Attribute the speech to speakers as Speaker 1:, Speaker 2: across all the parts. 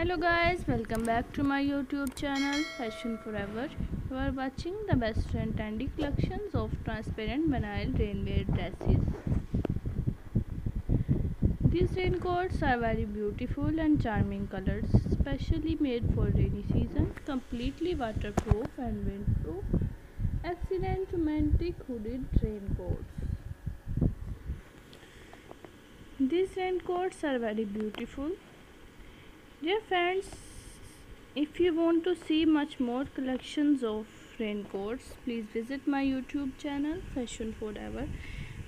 Speaker 1: Hello guys, welcome back to my YouTube channel Fashion Forever. You are watching the best and trendy collections of transparent vinyl rainwear dresses. These raincoats are very beautiful and charming colors, specially made for rainy season, completely waterproof and windproof. Excellent romantic hooded raincoats. These raincoats are very beautiful. Dear friends, if you want to see much more collections of raincoats, please visit my YouTube channel Fashion Forever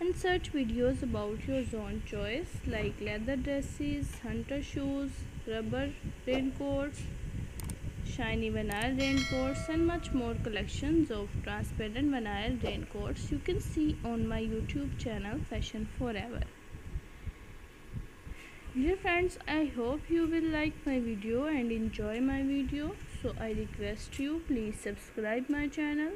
Speaker 1: and search videos about your own choice like leather dresses, hunter shoes, rubber raincoats, shiny vinyl raincoats and much more collections of transparent vinyl raincoats you can see on my YouTube channel Fashion Forever. Dear friends, I hope you will like my video and enjoy my video. So I request you please subscribe my channel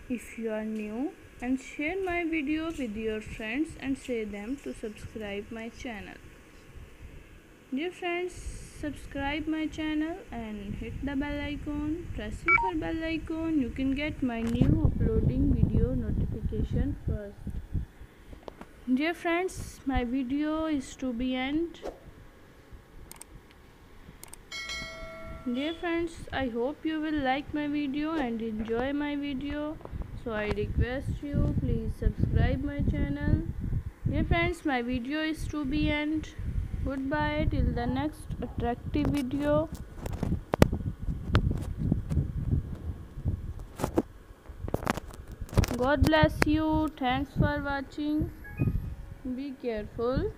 Speaker 1: if you are new and share my video with your friends and say them to subscribe my channel. Dear friends, subscribe my channel and hit the bell icon. Pressing for bell icon, you can get my new uploading video notification first. Dear friends, my video is to be end. Dear friends, I hope you will like my video and enjoy my video. So I request you please subscribe my channel. Dear friends, my video is to be end. Goodbye till the next attractive video. God bless you. Thanks for watching. Be careful.